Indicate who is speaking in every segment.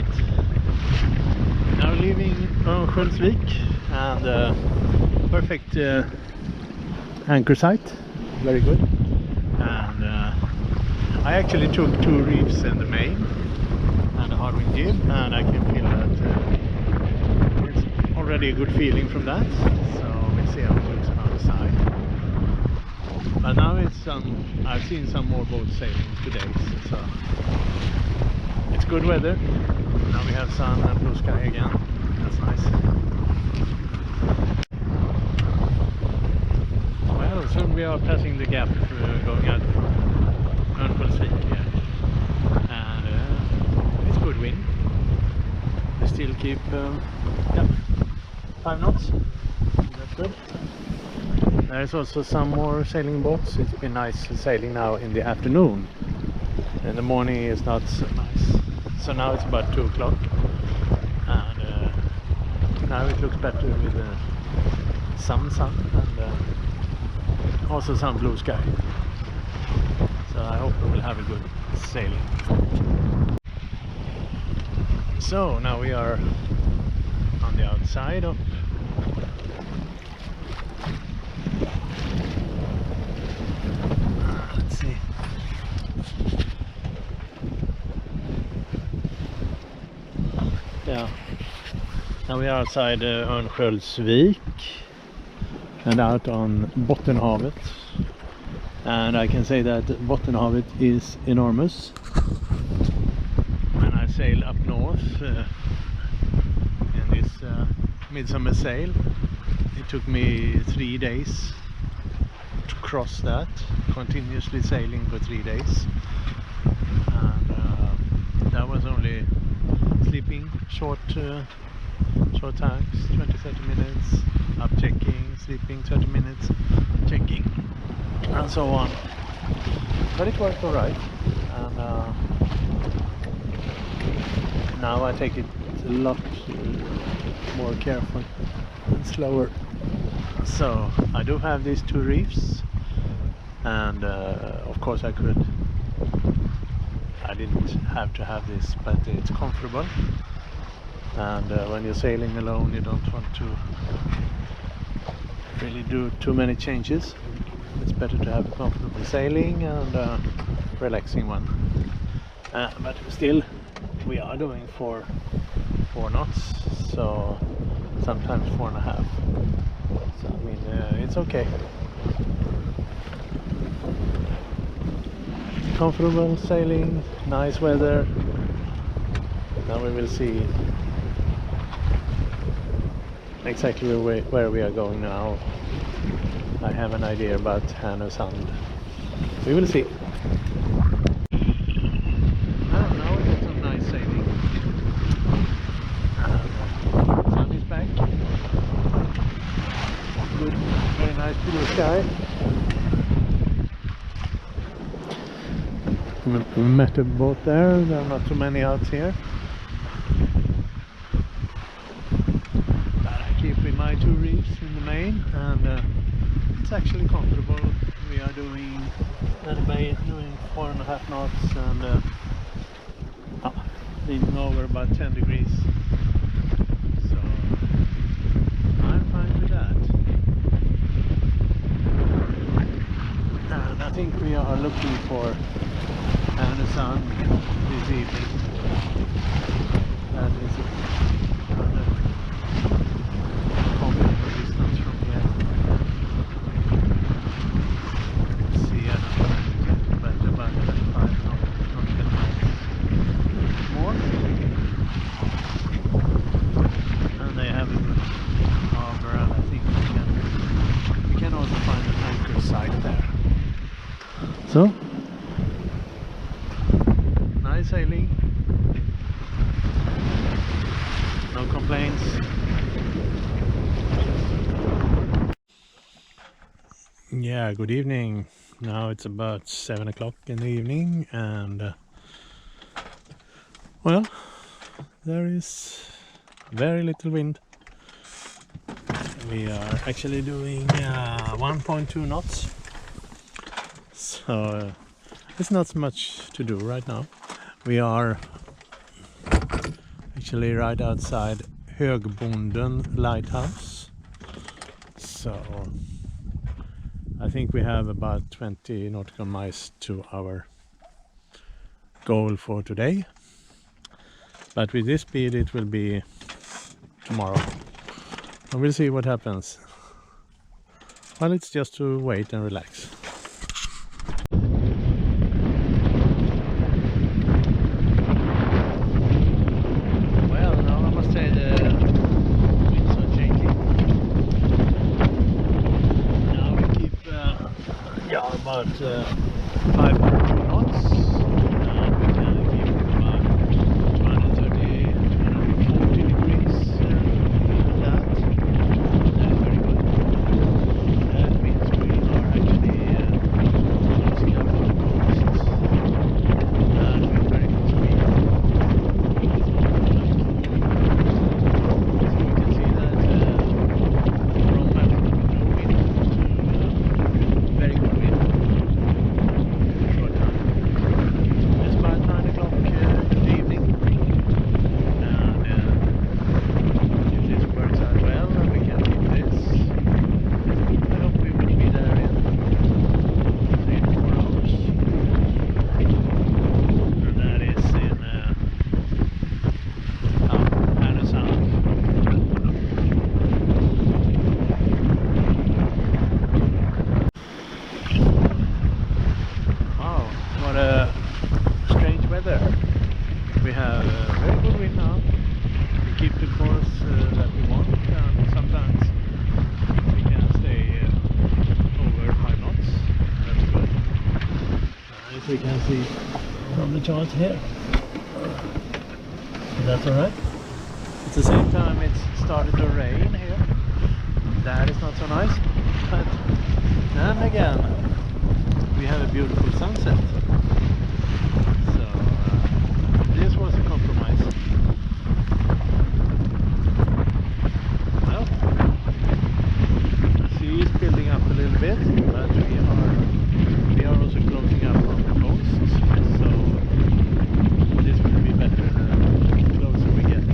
Speaker 1: Right, now leaving Örnsköldsvik and perfect anchor site, very good. And I actually took 2 reefs in the main and a hard wind jib, and I can feel that it's already a good feeling from that. So we'll see how it looks on the side. But now it's I've seen some more boats sailing today, so it's good weather. Now we have sun and blue sky again. That's nice. Well, soon we are passing the gap going out from Örnsköldsvik here. And it's good wind. We still keep 5 knots. That's good. There's also some more sailing boats. It's been nice sailing now in the afternoon. In the morning is not so nice. So now it's about 2 o'clock, and now it looks better with some sun and also some blue sky. So I hope we will have a good sailing. So now we are on the outside of let's see. Yeah, now we are outside Örnsköldsvik and out on Bottenhavet, and I can say that Bottenhavet is enormous. When I sail up north in this midsummer sail, it took me 3 days to cross that, continuously sailing for 3 days, and that was only sleeping short times, 20-30 minutes, up checking, sleeping 30 minutes, checking, and so on. But it worked all right, and now I take it a lot more careful and slower. So I do have these 2 reefs, and of course I didn't have to have this, but it's comfortable. And when you're sailing alone, you don't want to really do too many changes. It's better to have a comfortable sailing and relaxing one. But still, we are doing 4 knots, so sometimes 4.5. So I mean, it's okay. Comfortable sailing, nice weather. Now we will see exactly where we are going now. I have an idea about Härnösand. We will see. Now we got some nice sailing. Sun is back. Good, very nice blue sky. We met a boat there. There are not too many out here. But I keep with my 2 reefs in the main, and it's actually comfortable. We are doing at the bay, doing 4.5 knots, and leaning over about 10 degrees. So I'm fine with that. And I think we are looking for Härnösand this evening. That is another comfortable distance from here. See, but about 25 nautical miles more. And they have a good harbor, and I think we can also find an anchor site there. So nice sailing, no complaints. Yeah, good evening. Now it's about 7 o'clock in the evening, and well, there is very little wind. We are actually doing 1.2 knots, so it's not so much to do right now. We are Actually right outside Högbonden lighthouse. So I think we have about 20 nautical miles to our goal for today. But with this speed it will be tomorrow. And we'll see what happens. Well, it's just to wait and relax. Well, now I must say the winds are changing. Now we keep about 500 knots. And we can keep about 230, 240 degrees. That is very good. That means we are actually closing up on the coast. And with very good speed. Very good wind. Short time. It's about 9 o'clock in the evening. And if this works out well and we can keep this, I hope we will be there in 3-4 hours. And that is in Härnösand. Wow, what a strange weather. We have very good wind now. We keep the course that we want, and sometimes we can stay over 5 knots. That's good. As we can see from the chart here. That's alright. At the same time it's started to rain here. That is not so nice. But then again, we have a beautiful sunset. So this was a compromise. Well, the sea is building up a little bit, but we are also closing up on the coast. So this will be better the closer we get.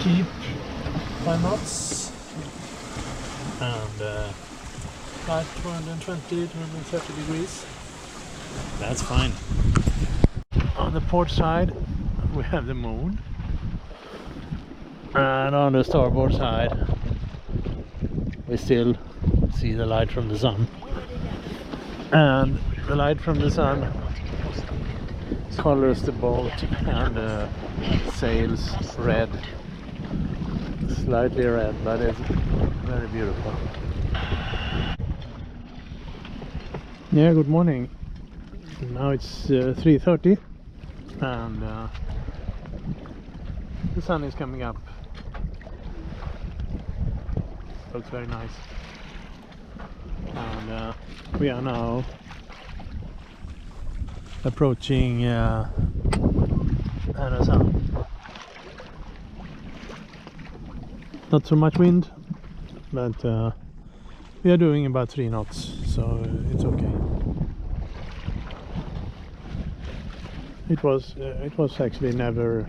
Speaker 1: keep 5 knots and about 220, 230 degrees. That's fine. On the port side we have the moon, and on the starboard side we still see the light from the sun, and the light from the sun colors the boat and the sails red, slightly red, but it's very beautiful. Yeah, good morning. Now it's 3:30 and the sun is coming up. Looks very nice. And we are now approaching Härnösand. Not so much wind, but we are doing about 3 knots, so it's okay. It was actually never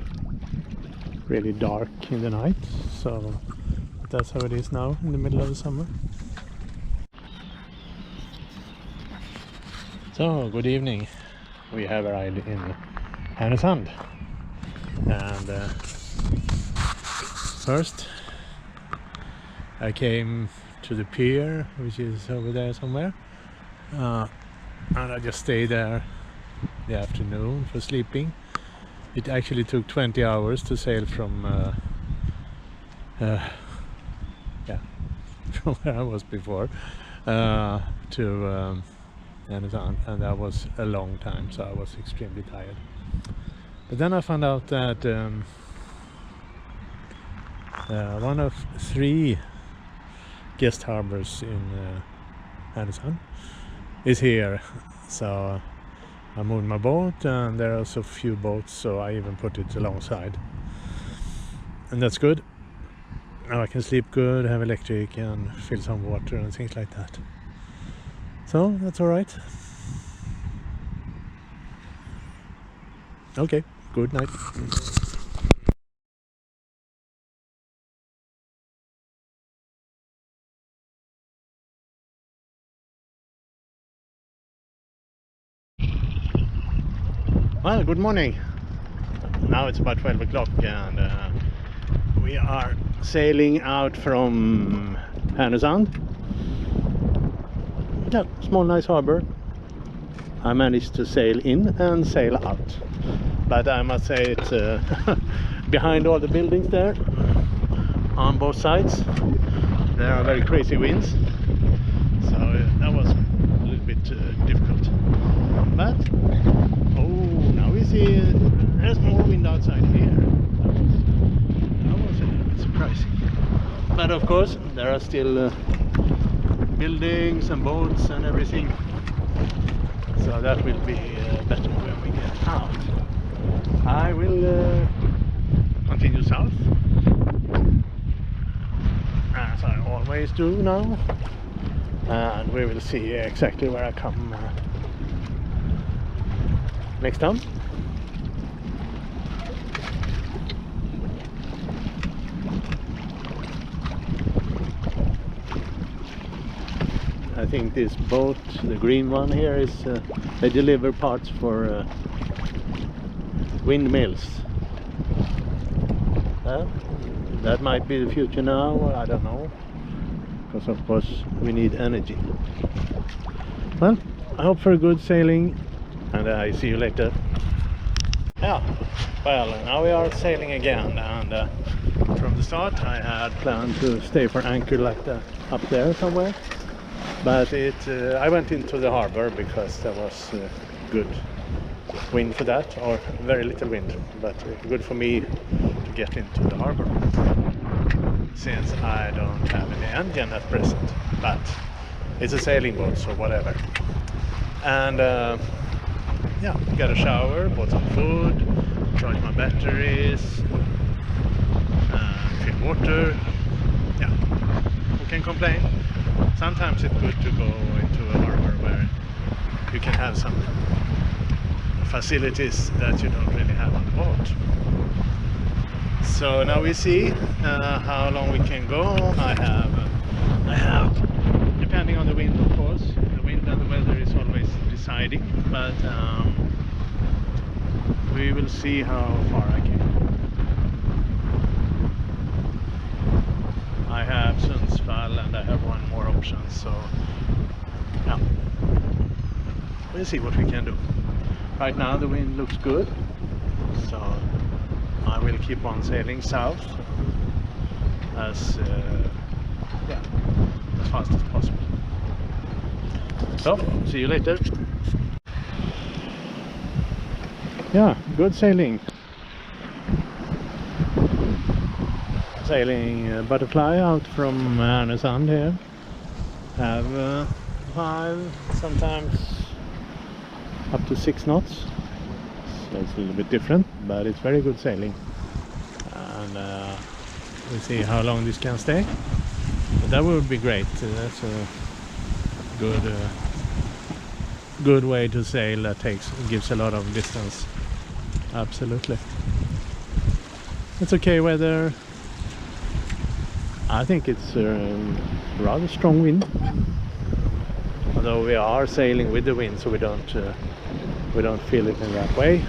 Speaker 1: really dark in the night, so that's how it is now in the middle of the summer. So, good evening. We have arrived in Härnösand, and first I came to the pier, which is over there somewhere, and I just stayed there the afternoon for sleeping. It actually took 20 hours to sail from from where I was before to Härnösand, and that was a long time, so I was extremely tired. But then I found out that one of 3 guest harbors in Härnösand is here, so I moved my boat, and there are also a few boats, so I even put it alongside, and that's good. Now I can sleep good, have electric, and fill some water and things like that. So that's all right. Okay, good night. Well, good morning. Now it's about 12 o'clock, and we are sailing out from Härnösand. Yeah, small nice harbor. I managed to sail in and sail out, but I must say it's behind all the buildings there on both sides there are very crazy winds, so that was a little bit difficult. But now we see there's more wind outside here. That was a little bit surprising. But of course there are still buildings and boats and everything, so that will be better when we get out. I will continue south, as I always do now, and we will see exactly where I come next time. I think this boat, the green one here, is they deliver parts for windmills. That might be the future now, I don't know, because of course we need energy. Well, I hope for a good sailing, and I see you later. Yeah, well, now we are sailing again, and from the start I had planned to stay for anchor like that up there somewhere, but I went into the harbor because there was good wind for that, or very little wind, but good for me to get into the harbor, since I don't have any engine at present, but it's a sailing boat, so whatever. And yeah, got a shower, bought some food, charged my batteries, fill water. Yeah, who can complain? Sometimes it's good to go into a harbor where you can have some facilities that you don't really have on the boat. So now we see how long we can go. I have, depending on the wind, of course, the wind and the weather is always deciding, but we will see how far I can. I have Sundsvall and I have one more option, so yeah, we'll see what we can do. Right now the wind looks good, so I will keep on sailing south as fast as possible. So, see you later. Yeah, good sailing. Sailing butterfly out from Härnösand here. Have 5, sometimes up to 6 knots. So it's a little bit different, but it's very good sailing. And we'll see how long this can stay. But that would be great. That's a good way to sail that gives a lot of distance. Absolutely. It's okay weather. I think it's rather strong wind. Although we are sailing with the wind, so we don't feel it in that way.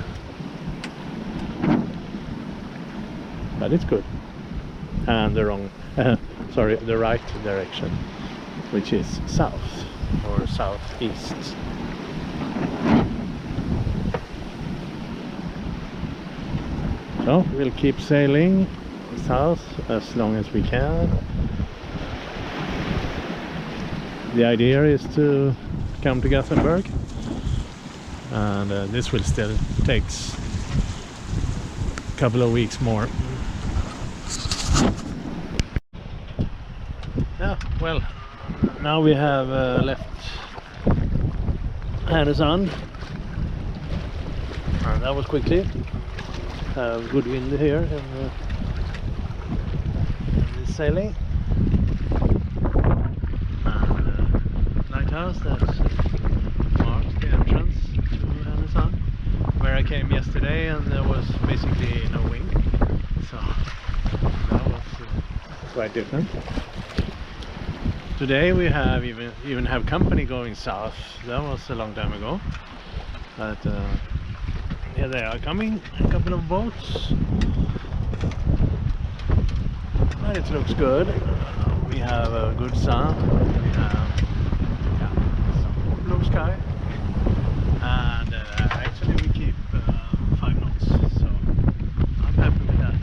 Speaker 1: But it's good. And the right direction, which is south or southeast. So we'll keep sailing south as long as we can. The idea is to come to Gothenburg, and this will still take a couple of weeks more. Yeah, well, now we have left Härnösand, and that was quickly. Have good wind here in this sailing. And lighthouse that's marks the entrance to Härnösand, where I came yesterday, and there was basically no wind, so that was quite different. Today we have even have company going south. That was a long time ago, but here they are coming, a couple of boats, and it looks good. We have a good sun, we have some blue sky, and actually we keep 5 knots, so I'm happy with that.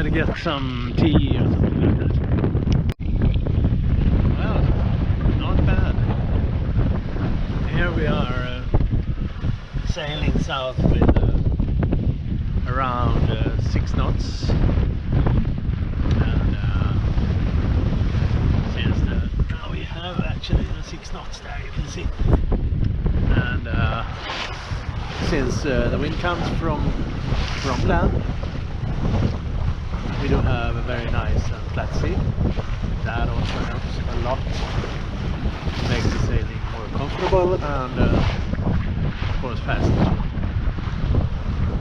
Speaker 1: To get some tea or something like that. Well, not bad. Here we are sailing south with around 6 knots, and since now we have actually the 6 knots there, you can see, and since the wind comes from land, we do have a very nice and flat sea. That also helps a lot, makes the sailing more comfortable and of course faster.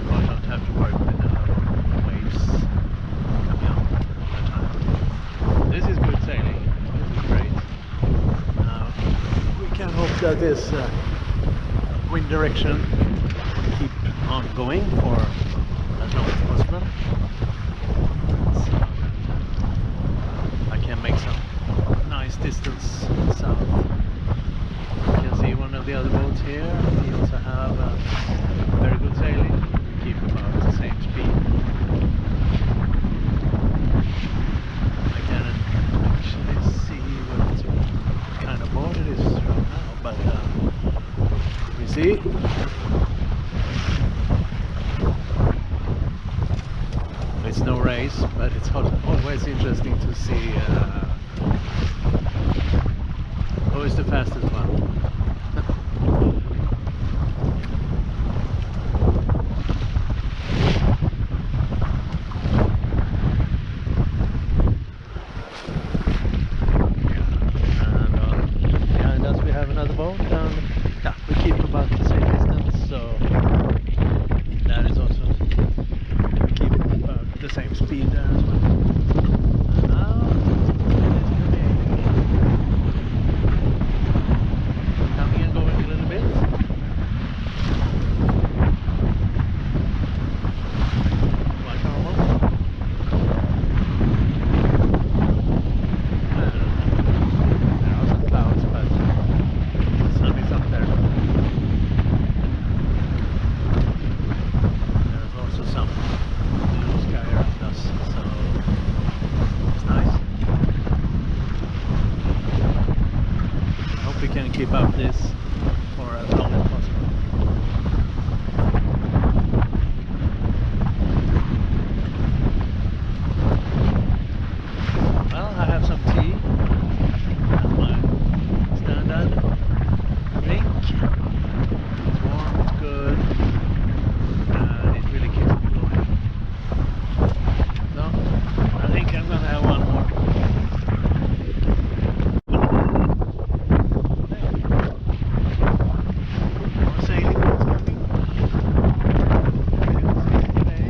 Speaker 1: I don't have to worry with the waves coming up all the time. This is good sailing, this is great. We can hope that this wind direction keep on going for as long as possible. Make some nice distance south. You can see one of the other boats here. We also have very good sailing. Keep about the same speed. I can't actually see what kind of boat it is right now, but we see. It's no race, but it's always interesting to see who is the fastest one. keep up this for as long as possible. Well, I have some tea. That's my standard drink. It's warm, it's good, and it really keeps me going. So, I think I'm gonna have one more. More sailing is coming. Very good sailing today.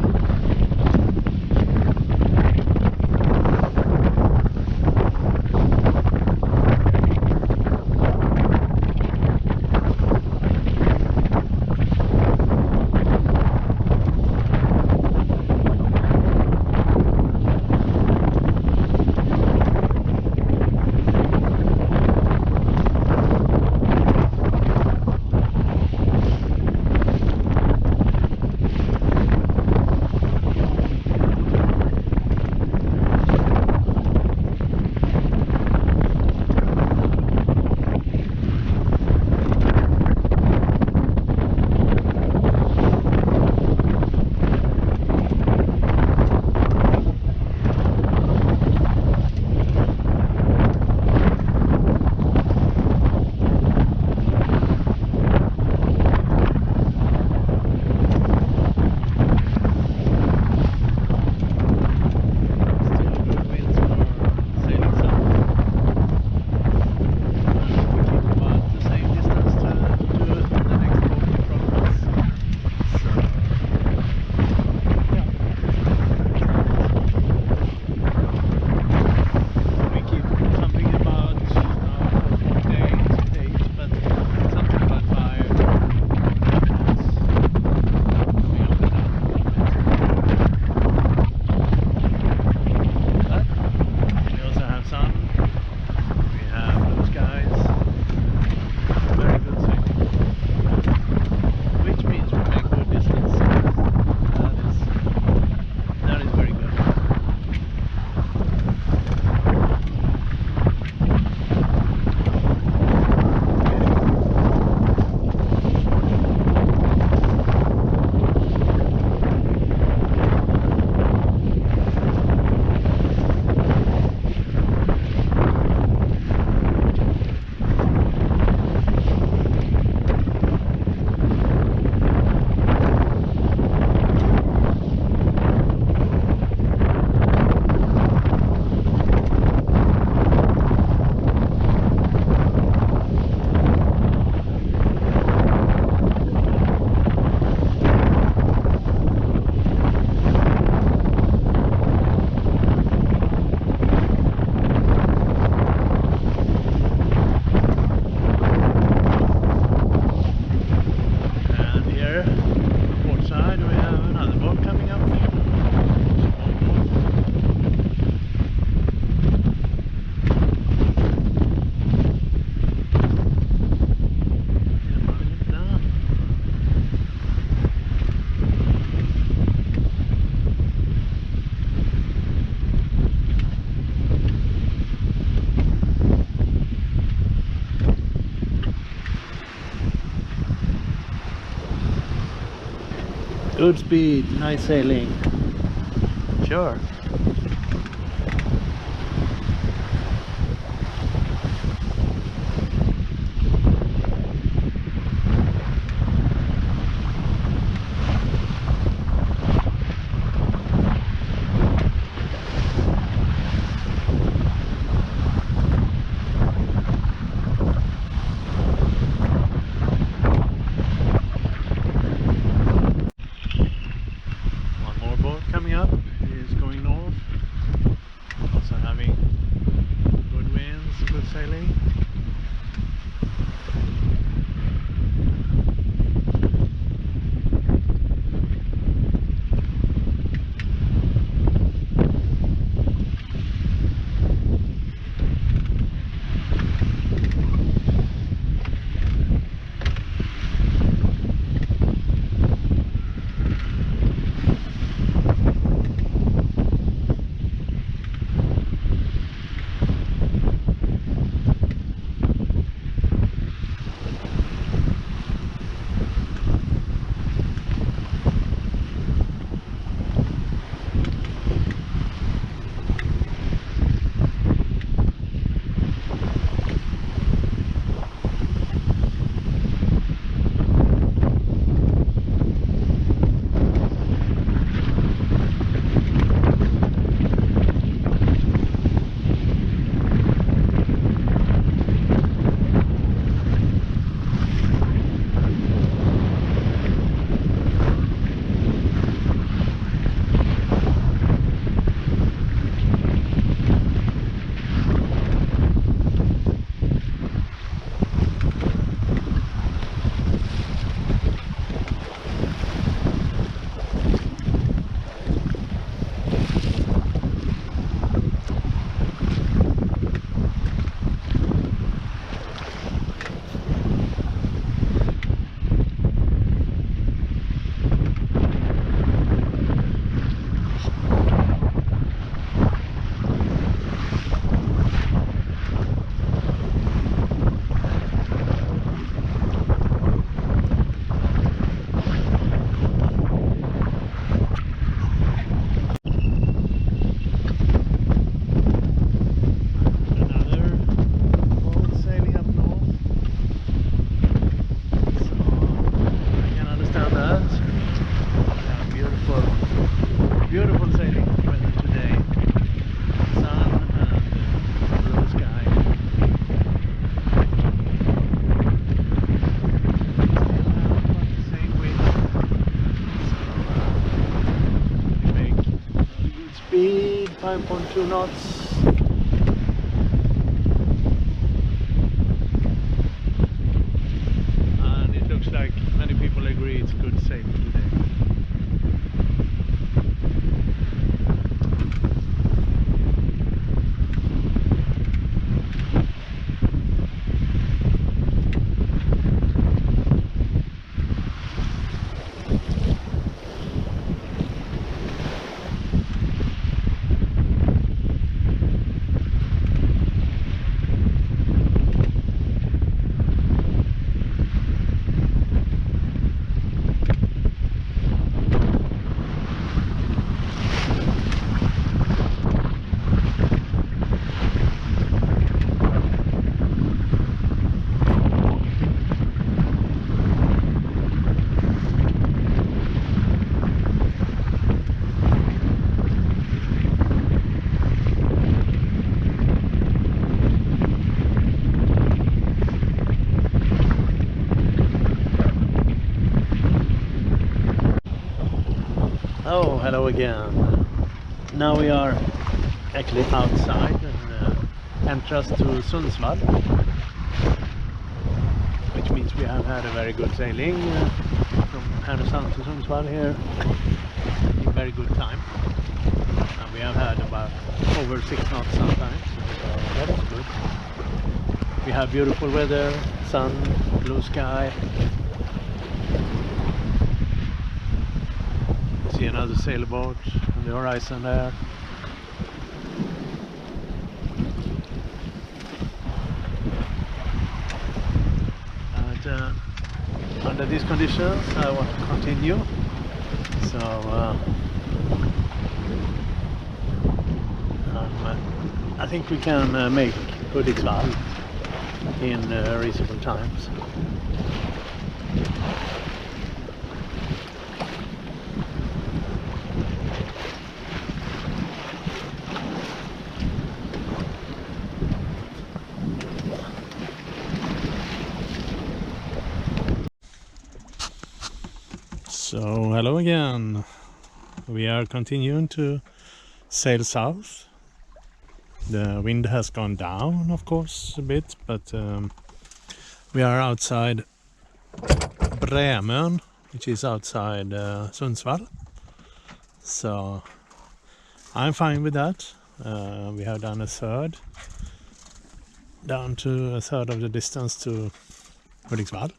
Speaker 1: Good speed, nice sailing. Sure. Coming up is going north, also having good winds, good sailing. 9.2 knots. And it looks like many people agree it's good sailing today. Oh, hello again. Now we are actually outside an entrance to Sundsvall, which means we have had a very good sailing from Härnösand to Sundsvall here in very good time. And we have had about over 6 knots sometimes, so that is good. We have beautiful weather, sun, blue sky. See another sailboat on the horizon there. And under these conditions I want to continue. So I think we can make Hudiksvall in reasonable times. So hello again. We are continuing to sail south. The wind has gone down, of course, a bit, but we are outside Bremen, which is outside Sundsvall. So I'm fine with that. We have done down to a third of the distance to Hudiksvall.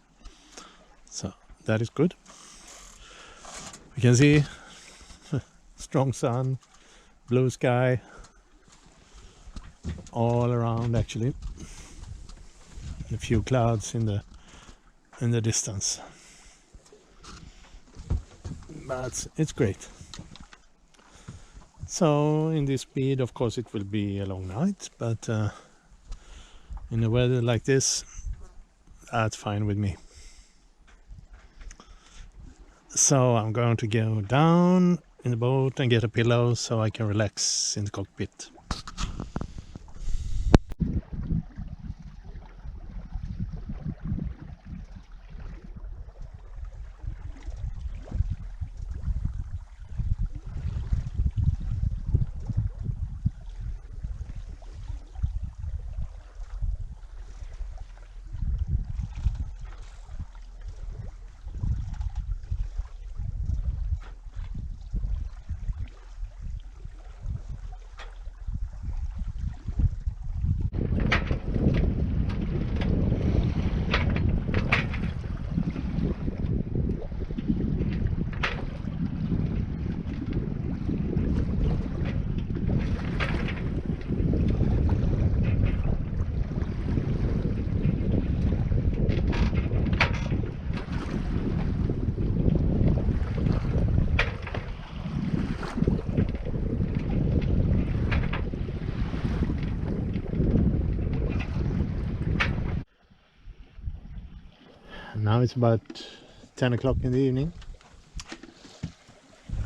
Speaker 1: So that is good. We can see strong sun, blue sky all around, actually. A few clouds in the distance. But it's great. So in this speed, of course, it will be a long night, but in a weather like this, that's fine with me. So I'm going to go down in the boat and get a pillow so I can relax in the cockpit. Now it's about 10 o'clock in the evening,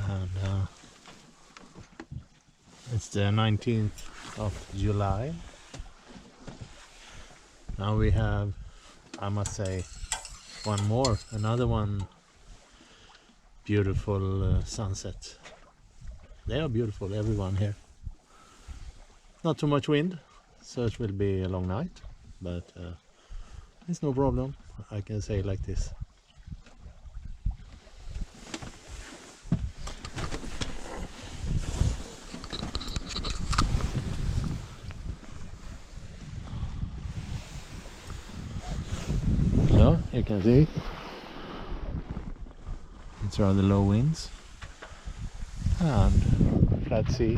Speaker 1: and it's the 19th of July. Now we have, I must say, another one beautiful sunset. They are beautiful, everyone here. not too much wind, so it will be a long night, but it's no problem. I can say like this. So you can see it's rather low winds and flat sea,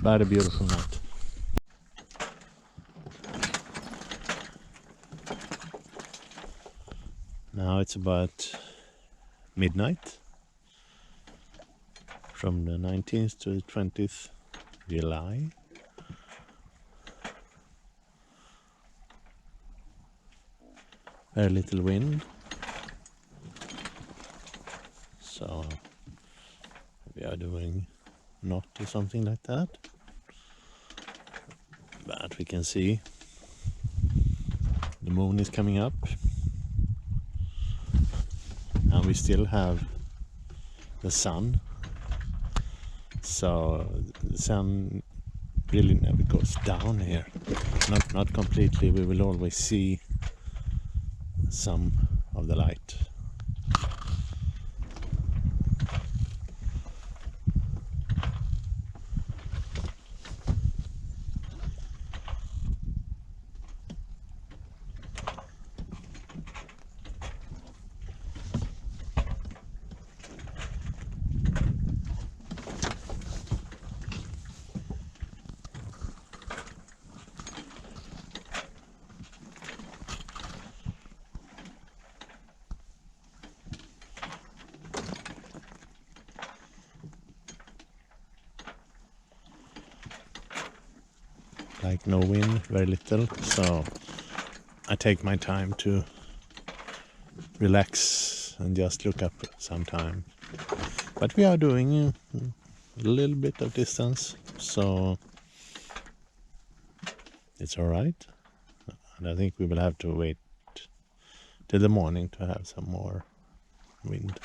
Speaker 1: but a beautiful night. Now it's about midnight from the 19th to the 20th July. Very little wind, so we are doing not or something like that, but we can see the moon is coming up and we still have the sun, so the sun really never goes down here, not completely. We will always see some of the light. Like no wind, very little, so I take my time to relax and just look up sometime. But we are doing a little bit of distance, so it's all right. And I think we will have to wait till the morning to have some more wind.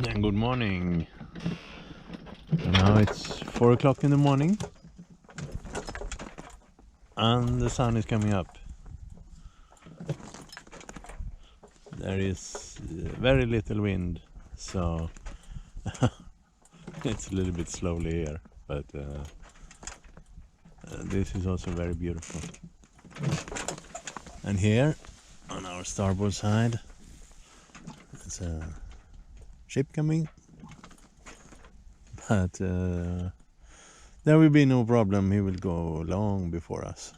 Speaker 1: And good morning. Now it's 4 o'clock in the morning and the sun is coming up. There is very little wind, so it's a little bit slowly here, but this is also very beautiful. And here on our starboard side there's a ship coming, but there will be no problem. He will go long before us.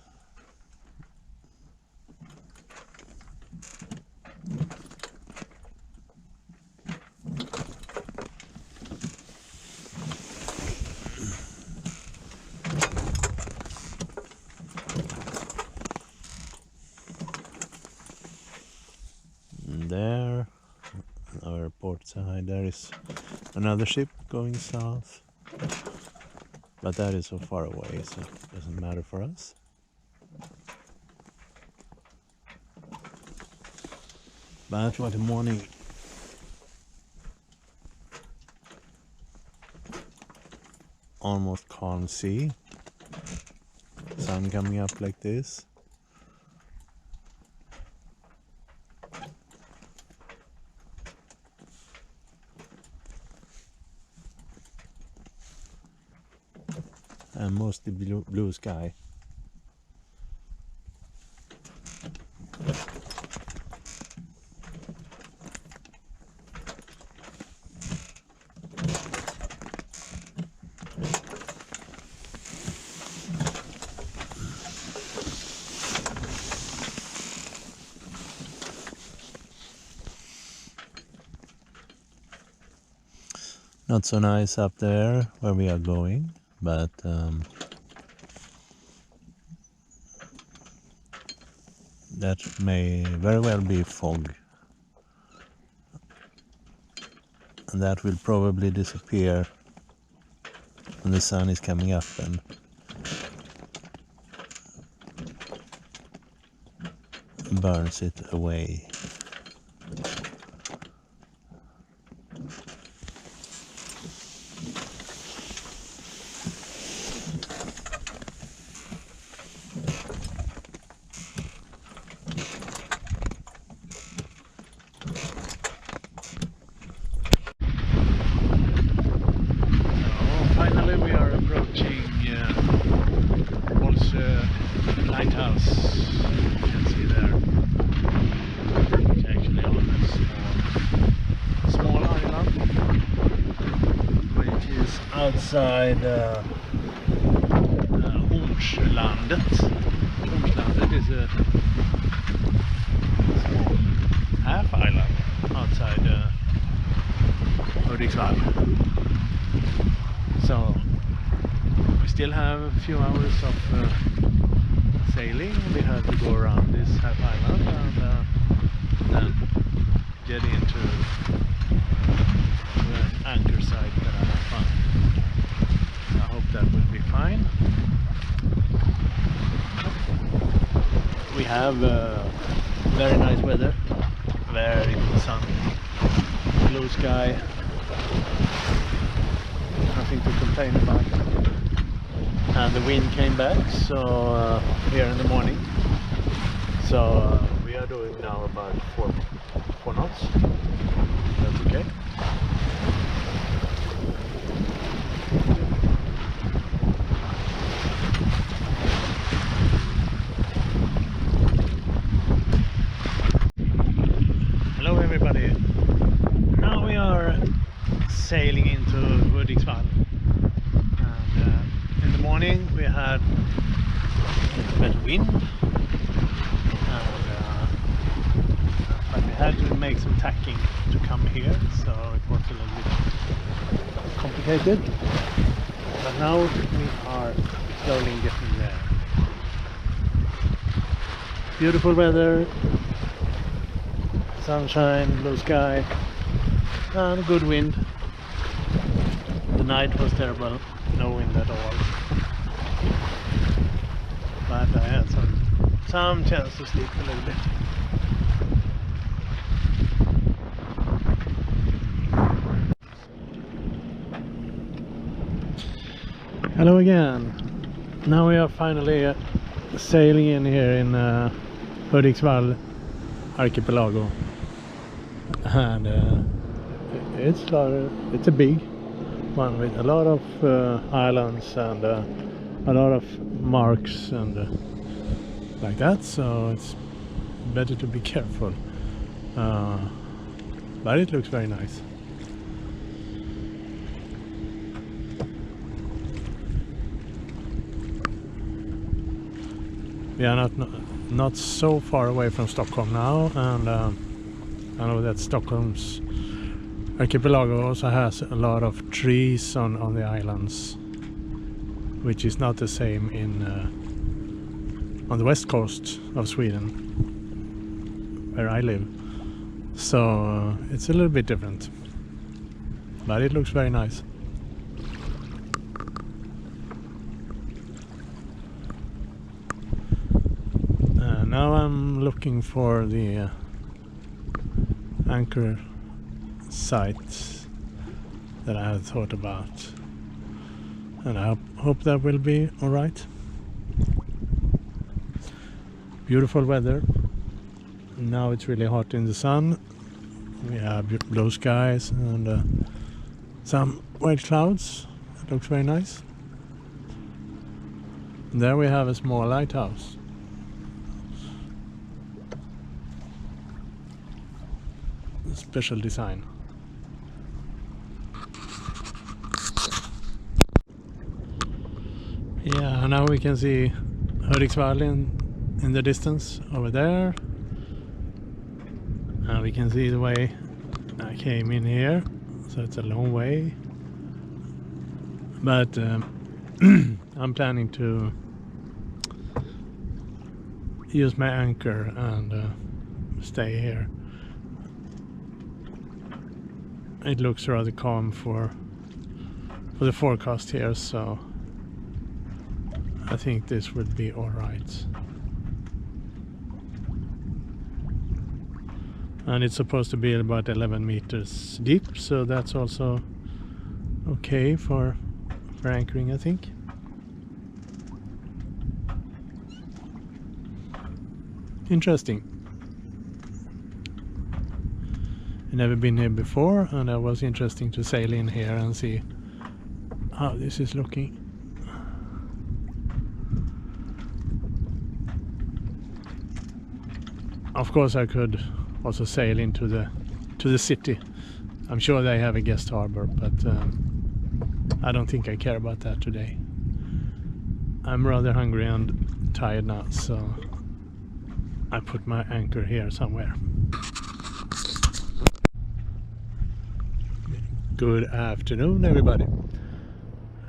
Speaker 1: And there, on our port side, there is another ship going south, but that is so far away, so it doesn't matter for us. But what a morning! Almost calm sea, sun coming up like this. And mostly blue sky. Not so nice up there where we are going, but that may very well be fog, and that will probably disappear when the sun is coming up and burns it away. outside Örnsköldslandet. Örnsköldslandet is a small half island outside Hudiksvall. So we still have a few hours of sailing. We have to go around this half island and then get into an anchor site that I have found. I hope that will be fine. We have very nice weather, very good sun, blue sky, nothing to complain about. And the wind came back, so here in the morning. So we are doing now about 4 knots. That's okay. Hello everybody. Now we are sailing into Hudiksvall. In the morning we had a bit of wind, but we had to make some tacking to come here, so it was a little bit complicated. But now we are slowly getting there. Beautiful weather, sunshine, blue sky, and a good wind. The night was terrible, no wind at all. But I had some chance to sleep a little bit. Hello again. Now we are finally sailing in here in Hudiksvall archipelago, and it's a big one with a lot of islands and a lot of marks and like that, so it's better to be careful, but it looks very nice. We are not so far away from Stockholm now, and I know that Stockholm's archipelago also has a lot of trees on the islands, which is not the same in on the west coast of Sweden, where I live. So it's a little bit different, but it looks very nice. Now I'm looking for the anchor site that I had thought about, and I hope that will be all right. Beautiful weather. Now it's really hot in the sun. We have blue skies and some white clouds. It looks very nice. And there we have a small lighthouse. Special design. Yeah, now we can see Hudiksvall in the distance over there. And we can see the way I came in here, so it's a long way. But I'm planning to use my anchor and stay here. It looks rather calm for the forecast here, so I think this would be all right. And it's supposed to be about 11 meters deep, so that's also okay for anchoring, I think. Interesting. I've never been here before, and it was interesting to sail in here and see how this is looking. Of course I could also sail into the city. I'm sure they have a guest harbor, but I don't think I care about that today. I'm rather hungry and tired now, so I put my anchor here somewhere. Good afternoon, everybody.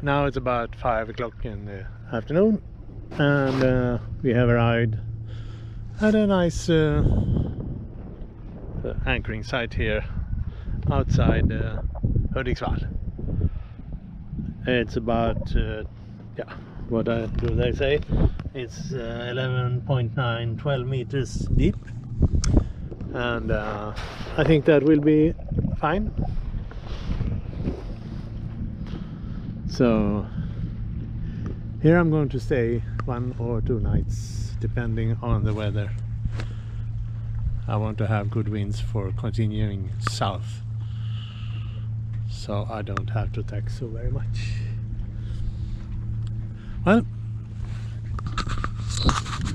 Speaker 1: Now it's about 5 o'clock in the afternoon, and we have arrived at a nice anchoring site here outside Hudiksvall. It's about what do they say? It's 11.9, 12 meters deep, and I think that will be fine. So here I'm going to stay 1 or 2 nights depending on the weather. I want to have good winds for continuing south, so I don't have to tax so very much. Well,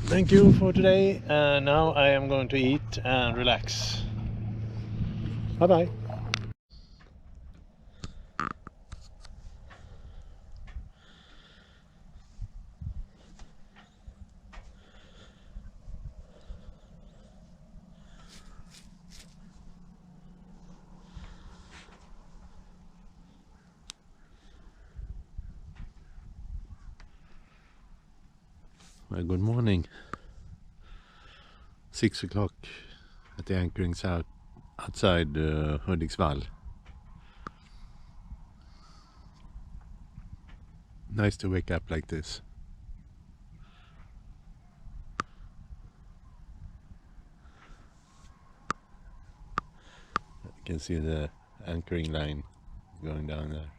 Speaker 1: thank you for today, and now I am going to eat and relax. Bye bye. Well, good morning. 6 o'clock at the anchoring south outside Hudiksvall. Nice to wake up like this. You can see the anchoring line going down there.